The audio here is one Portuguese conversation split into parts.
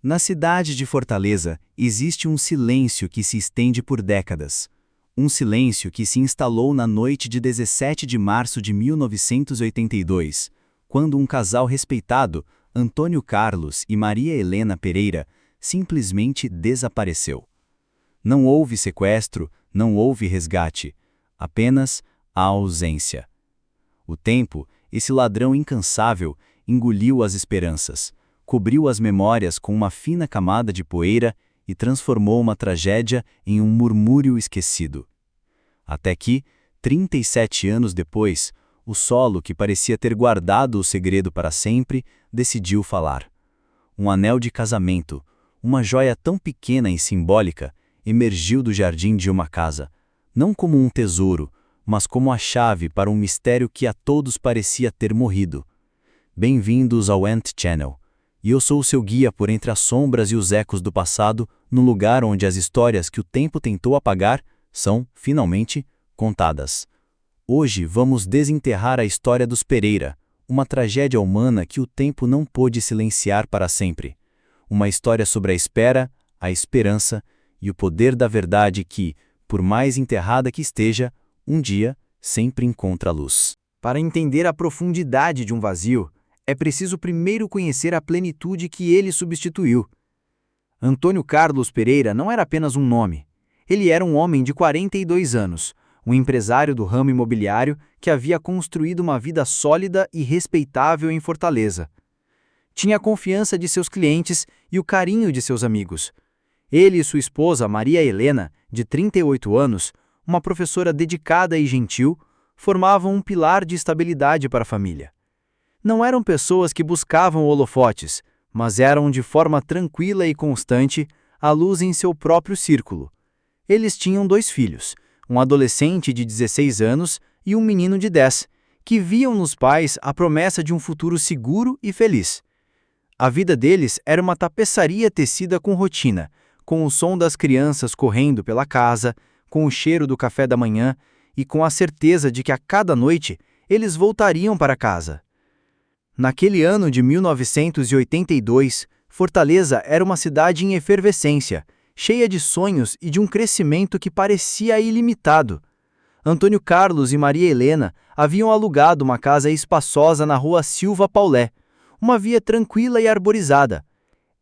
Na cidade de Fortaleza, existe um silêncio que se estende por décadas. Um silêncio que se instalou na noite de 17 de março de 1982, quando um casal respeitado, Antônio Carlos e Maria Helena Pereira, simplesmente desapareceu. Não houve sequestro, não houve resgate, apenas a ausência. O tempo, esse ladrão incansável, engoliu as esperanças, cobriu as memórias com uma fina camada de poeira e transformou uma tragédia em um murmúrio esquecido. Até que, 37 anos depois, o solo que parecia ter guardado o segredo para sempre, decidiu falar. Um anel de casamento, uma joia tão pequena e simbólica, emergiu do jardim de uma casa, não como um tesouro, mas como a chave para um mistério que a todos parecia ter morrido. Bem-vindos ao Ant Channel. E eu sou o seu guia por entre as sombras e os ecos do passado, num lugar onde as histórias que o tempo tentou apagar são, finalmente, contadas. Hoje vamos desenterrar a história dos Pereira, uma tragédia humana que o tempo não pôde silenciar para sempre. Uma história sobre a espera, a esperança e o poder da verdade que, por mais enterrada que esteja, um dia sempre encontra luz. Para entender a profundidade de um vazio, é preciso primeiro conhecer a plenitude que ele substituiu. Antônio Carlos Pereira não era apenas um nome. Ele era um homem de 42 anos, um empresário do ramo imobiliário que havia construído uma vida sólida e respeitável em Fortaleza. Tinha a confiança de seus clientes e o carinho de seus amigos. Ele e sua esposa, Maria Helena, de 38 anos, uma professora dedicada e gentil, formavam um pilar de estabilidade para a família. Não eram pessoas que buscavam holofotes, mas eram de forma tranquila e constante a luz em seu próprio círculo. Eles tinham 2 filhos, um adolescente de 16 anos e um menino de 10, que viam nos pais a promessa de um futuro seguro e feliz. A vida deles era uma tapeçaria tecida com rotina, com o som das crianças correndo pela casa, com o cheiro do café da manhã e com a certeza de que a cada noite eles voltariam para casa. Naquele ano de 1982, Fortaleza era uma cidade em efervescência, cheia de sonhos e de um crescimento que parecia ilimitado. Antônio Carlos e Maria Helena haviam alugado uma casa espaçosa na rua Silva Paulé, uma via tranquila e arborizada.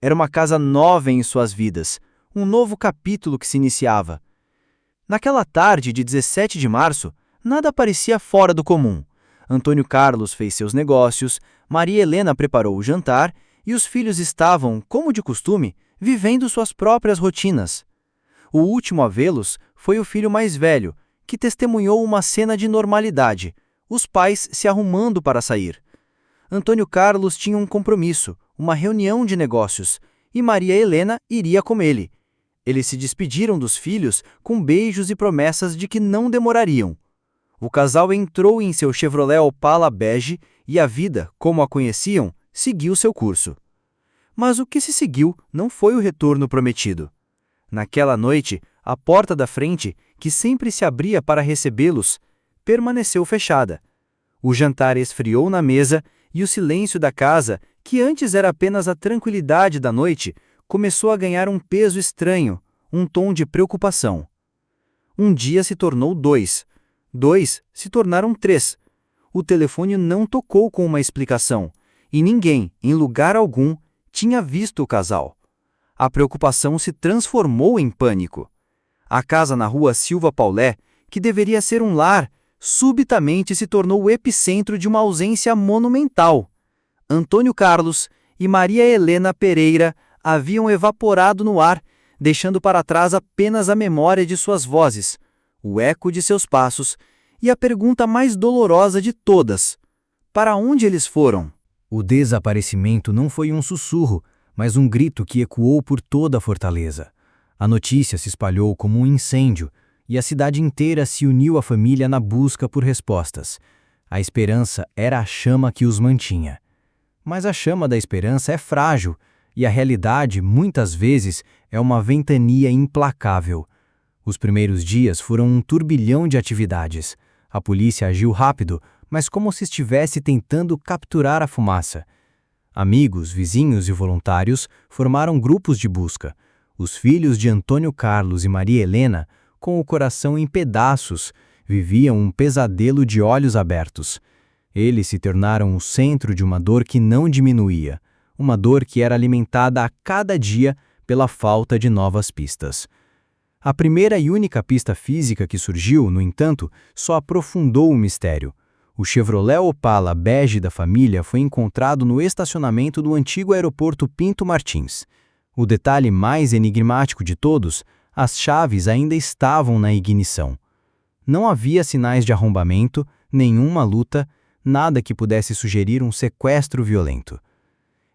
Era uma casa nova em suas vidas, um novo capítulo que se iniciava. Naquela tarde de 17 de março, nada parecia fora do comum. Antônio Carlos fez seus negócios, Maria Helena preparou o jantar e os filhos estavam, como de costume, vivendo suas próprias rotinas. O último a vê-los foi o filho mais velho, que testemunhou uma cena de normalidade, os pais se arrumando para sair. Antônio Carlos tinha um compromisso, uma reunião de negócios, e Maria Helena iria com ele. Eles se despediram dos filhos com beijos e promessas de que não demorariam. O casal entrou em seu Chevrolet Opala bege e a vida, como a conheciam, seguiu seu curso. Mas o que se seguiu não foi o retorno prometido. Naquela noite, a porta da frente, que sempre se abria para recebê-los, permaneceu fechada. O jantar esfriou na mesa e o silêncio da casa, que antes era apenas a tranquilidade da noite, começou a ganhar um peso estranho, um tom de preocupação. Um dia se tornou 2. 2 se tornaram 3. O telefone não tocou com uma explicação, e ninguém, em lugar algum, tinha visto o casal. A preocupação se transformou em pânico. A casa na rua Silva Paulé, que deveria ser um lar, subitamente se tornou o epicentro de uma ausência monumental. Antônio Carlos e Maria Helena Pereira haviam evaporado no ar, deixando para trás apenas a memória de suas vozes, o eco de seus passos e a pergunta mais dolorosa de todas: para onde eles foram? O desaparecimento não foi um sussurro, mas um grito que ecoou por toda a Fortaleza. A notícia se espalhou como um incêndio e a cidade inteira se uniu à família na busca por respostas. A esperança era a chama que os mantinha. Mas a chama da esperança é frágil e a realidade, muitas vezes, é uma ventania implacável. Os primeiros dias foram um turbilhão de atividades. A polícia agiu rápido, mas como se estivesse tentando capturar a fumaça. Amigos, vizinhos e voluntários formaram grupos de busca. Os filhos de Antônio Carlos e Maria Helena, com o coração em pedaços, viviam um pesadelo de olhos abertos. Eles se tornaram o centro de uma dor que não diminuía, uma dor que era alimentada a cada dia pela falta de novas pistas. A primeira e única pista física que surgiu, no entanto, só aprofundou o mistério. O Chevrolet Opala bege da família foi encontrado no estacionamento do antigo aeroporto Pinto Martins. O detalhe mais enigmático de todos, as chaves ainda estavam na ignição. Não havia sinais de arrombamento, nenhuma luta, nada que pudesse sugerir um sequestro violento.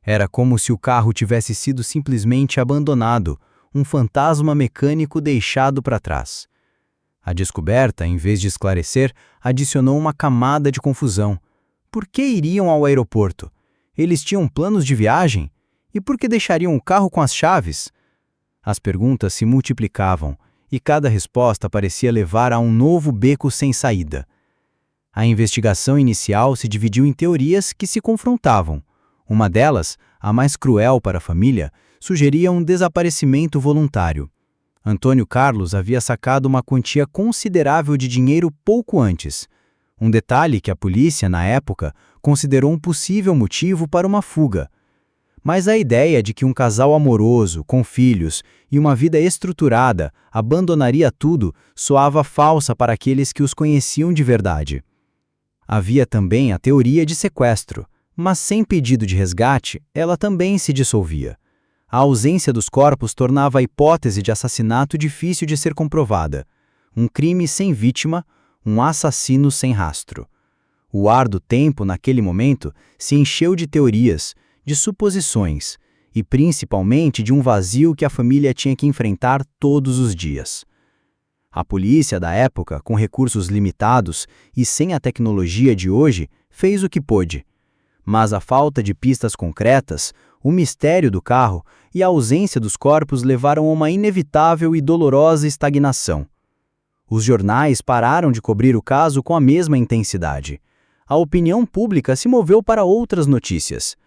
Era como se o carro tivesse sido simplesmente abandonado, um fantasma mecânico deixado para trás. A descoberta, em vez de esclarecer, adicionou uma camada de confusão. Por que iriam ao aeroporto? Eles tinham planos de viagem? E por que deixariam o carro com as chaves? As perguntas se multiplicavam, e cada resposta parecia levar a um novo beco sem saída. A investigação inicial se dividiu em teorias que se confrontavam. Uma delas, a mais cruel para a família, sugeria um desaparecimento voluntário. Antônio Carlos havia sacado uma quantia considerável de dinheiro pouco antes. Um detalhe que a polícia, na época, considerou um possível motivo para uma fuga. Mas a ideia de que um casal amoroso, com filhos e uma vida estruturada abandonaria tudo soava falsa para aqueles que os conheciam de verdade. Havia também a teoria de sequestro, mas sem pedido de resgate, ela também se dissolvia. A ausência dos corpos tornava a hipótese de assassinato difícil de ser comprovada. Um crime sem vítima, um assassino sem rastro. O ar do tempo, naquele momento, se encheu de teorias, de suposições e principalmente de um vazio que a família tinha que enfrentar todos os dias. A polícia da época, com recursos limitados e sem a tecnologia de hoje, fez o que pôde. Mas a falta de pistas concretas, o mistério do carro e a ausência dos corpos levaram a uma inevitável e dolorosa estagnação. Os jornais pararam de cobrir o caso com a mesma intensidade. A opinião pública se moveu para outras notícias.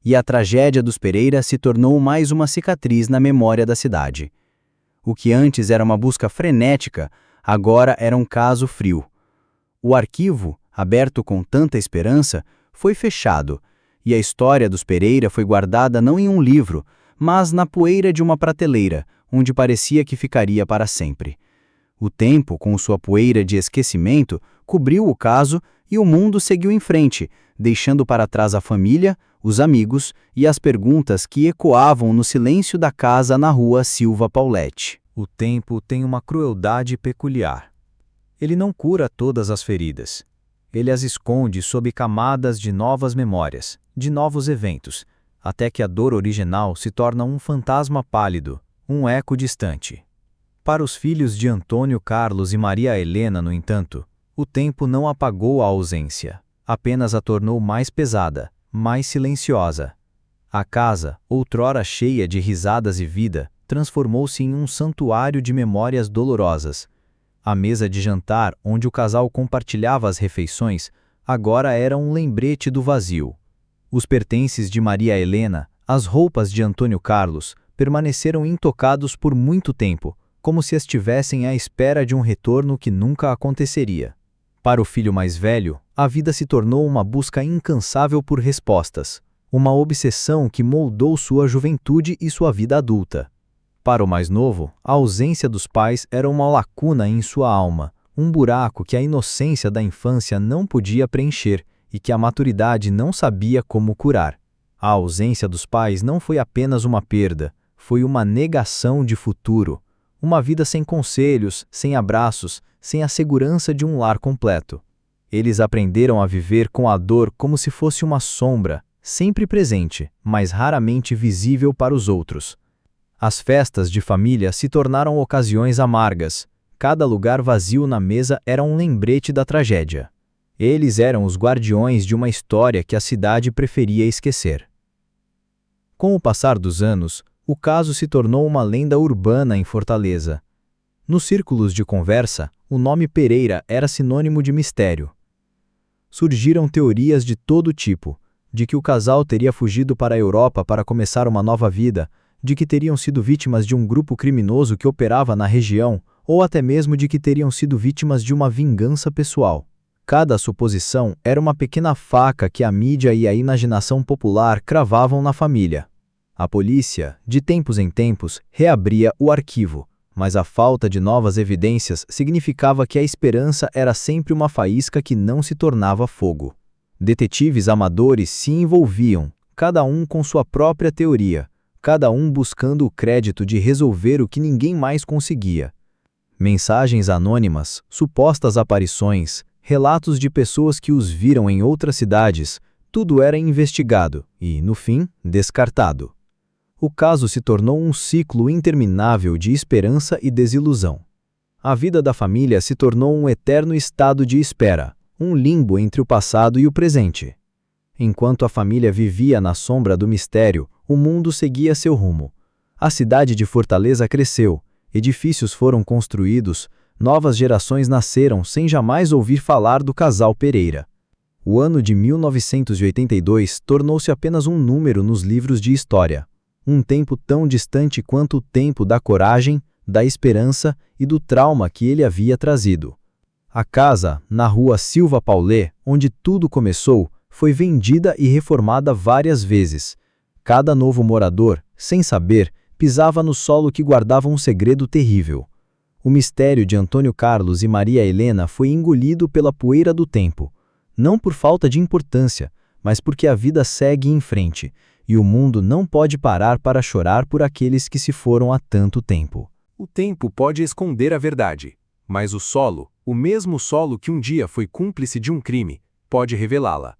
E a tragédia dos Pereira se tornou mais uma cicatriz na memória da cidade. O que antes era uma busca frenética, agora era um caso frio. O arquivo, aberto com tanta esperança, foi fechado, e a história dos Pereira foi guardada não em um livro, mas na poeira de uma prateleira, onde parecia que ficaria para sempre. O tempo, com sua poeira de esquecimento, cobriu o caso e o mundo seguiu em frente, deixando para trás a família, os amigos e as perguntas que ecoavam no silêncio da casa na rua Silva Pauletti. O tempo tem uma crueldade peculiar. Ele não cura todas as feridas. Ele as esconde sob camadas de novas memórias, de novos eventos, até que a dor original se torna um fantasma pálido, um eco distante. Para os filhos de Antônio Carlos e Maria Helena, no entanto, o tempo não apagou a ausência, apenas a tornou mais pesada, mais silenciosa. A casa, outrora cheia de risadas e vida, transformou-se em um santuário de memórias dolorosas. A mesa de jantar, onde o casal compartilhava as refeições, agora era um lembrete do vazio. Os pertences de Maria Helena, as roupas de Antônio Carlos, permaneceram intocados por muito tempo, como se estivessem à espera de um retorno que nunca aconteceria. Para o filho mais velho, a vida se tornou uma busca incansável por respostas, uma obsessão que moldou sua juventude e sua vida adulta. Para o mais novo, a ausência dos pais era uma lacuna em sua alma, um buraco que a inocência da infância não podia preencher e que a maturidade não sabia como curar. A ausência dos pais não foi apenas uma perda, foi uma negação de futuro, uma vida sem conselhos, sem abraços, sem a segurança de um lar completo. Eles aprenderam a viver com a dor como se fosse uma sombra, sempre presente, mas raramente visível para os outros. As festas de família se tornaram ocasiões amargas. Cada lugar vazio na mesa era um lembrete da tragédia. Eles eram os guardiões de uma história que a cidade preferia esquecer. Com o passar dos anos, o caso se tornou uma lenda urbana em Fortaleza. Nos círculos de conversa, o nome Pereira era sinônimo de mistério. Surgiram teorias de todo tipo, de que o casal teria fugido para a Europa para começar uma nova vida, de que teriam sido vítimas de um grupo criminoso que operava na região, ou até mesmo de que teriam sido vítimas de uma vingança pessoal. Cada suposição era uma pequena faca que a mídia e a imaginação popular cravavam na família. A polícia, de tempos em tempos, reabria o arquivo, mas a falta de novas evidências significava que a esperança era sempre uma faísca que não se tornava fogo. Detetives amadores se envolviam, cada um com sua própria teoria, cada um buscando o crédito de resolver o que ninguém mais conseguia. Mensagens anônimas, supostas aparições, relatos de pessoas que os viram em outras cidades, tudo era investigado e, no fim, descartado. O caso se tornou um ciclo interminável de esperança e desilusão. A vida da família se tornou um eterno estado de espera, um limbo entre o passado e o presente. Enquanto a família vivia na sombra do mistério, o mundo seguia seu rumo. A cidade de Fortaleza cresceu, edifícios foram construídos, novas gerações nasceram sem jamais ouvir falar do casal Pereira. O ano de 1982 tornou-se apenas um número nos livros de história. Um tempo tão distante quanto o tempo da coragem, da esperança e do trauma que ele havia trazido. A casa, na rua Silva Paulé, onde tudo começou, foi vendida e reformada várias vezes. Cada novo morador, sem saber, pisava no solo que guardava um segredo terrível. O mistério de Antônio Carlos e Maria Helena foi engolido pela poeira do tempo, não por falta de importância, mas porque a vida segue em frente, e o mundo não pode parar para chorar por aqueles que se foram há tanto tempo. O tempo pode esconder a verdade, mas o solo, o mesmo solo que um dia foi cúmplice de um crime, pode revelá-la.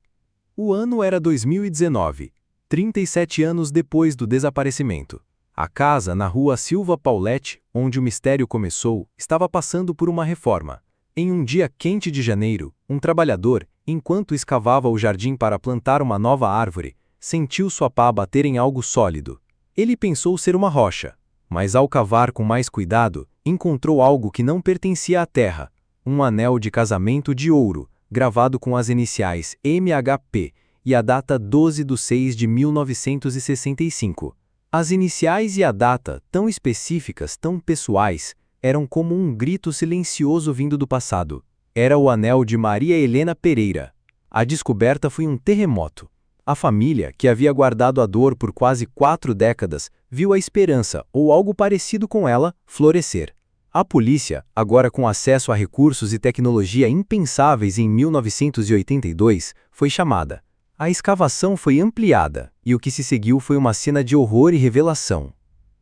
O ano era 2019, 37 anos depois do desaparecimento. A casa na rua Silva Paulete, onde o mistério começou, estava passando por uma reforma. Em um dia quente de janeiro, um trabalhador, enquanto escavava o jardim para plantar uma nova árvore, sentiu sua pá bater em algo sólido. Ele pensou ser uma rocha, mas ao cavar com mais cuidado, encontrou algo que não pertencia à terra, um anel de casamento de ouro, gravado com as iniciais MHP e a data 12/6/1965. As iniciais e a data, tão específicas, tão pessoais, eram como um grito silencioso vindo do passado. Era o anel de Maria Helena Pereira. A descoberta foi um terremoto. A família, que havia guardado a dor por quase 4 décadas, viu a esperança, ou algo parecido com ela, florescer. A polícia, agora com acesso a recursos e tecnologia impensáveis em 1982, foi chamada. A escavação foi ampliada, e o que se seguiu foi uma cena de horror e revelação.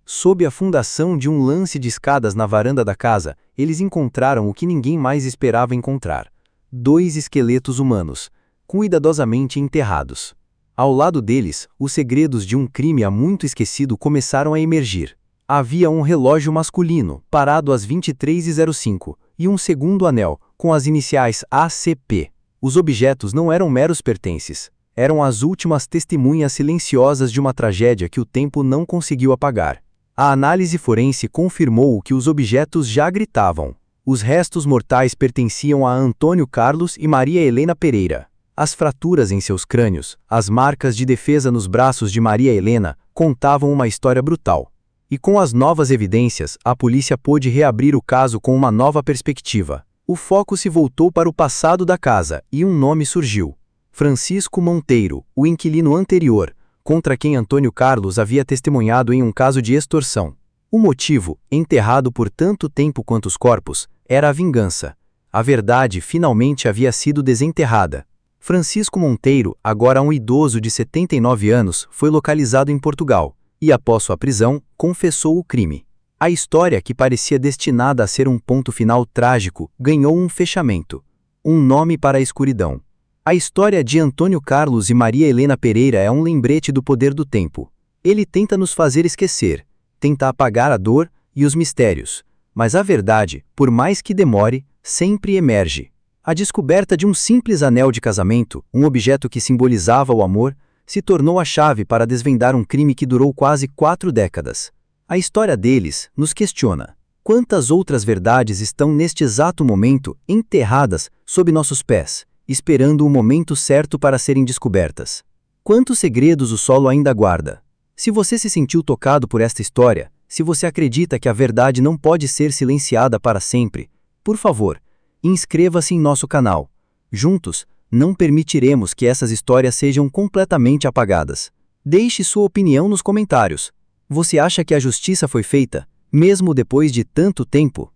Sob a fundação de um lance de escadas na varanda da casa, eles encontraram o que ninguém mais esperava encontrar: 2 esqueletos humanos, cuidadosamente enterrados. Ao lado deles, os segredos de um crime há muito esquecido começaram a emergir. Havia um relógio masculino, parado às 23h05, e um segundo anel, com as iniciais ACP. Os objetos não eram meros pertences. Eram as últimas testemunhas silenciosas de uma tragédia que o tempo não conseguiu apagar. A análise forense confirmou o que os objetos já gritavam. Os restos mortais pertenciam a Antônio Carlos e Maria Helena Pereira. As fraturas em seus crânios, as marcas de defesa nos braços de Maria Helena, contavam uma história brutal. E com as novas evidências, a polícia pôde reabrir o caso com uma nova perspectiva. O foco se voltou para o passado da casa e um nome surgiu: Francisco Monteiro, o inquilino anterior, contra quem Antônio Carlos havia testemunhado em um caso de extorsão. O motivo, enterrado por tanto tempo quanto os corpos, era a vingança. A verdade finalmente havia sido desenterrada. Francisco Monteiro, agora um idoso de 79 anos, foi localizado em Portugal e, após sua prisão, confessou o crime. A história, que parecia destinada a ser um ponto final trágico, ganhou um fechamento. Um nome para a escuridão. A história de Antônio Carlos e Maria Helena Pereira é um lembrete do poder do tempo. Ele tenta nos fazer esquecer, tenta apagar a dor e os mistérios. Mas a verdade, por mais que demore, sempre emerge. A descoberta de um simples anel de casamento, um objeto que simbolizava o amor, se tornou a chave para desvendar um crime que durou quase 4 décadas. A história deles nos questiona: quantas outras verdades estão neste exato momento enterradas sob nossos pés, esperando o momento certo para serem descobertas? Quantos segredos o solo ainda guarda? Se você se sentiu tocado por esta história, se você acredita que a verdade não pode ser silenciada para sempre, por favor, inscreva-se em nosso canal. Juntos, não permitiremos que essas histórias sejam completamente apagadas. Deixe sua opinião nos comentários. Você acha que a justiça foi feita, mesmo depois de tanto tempo?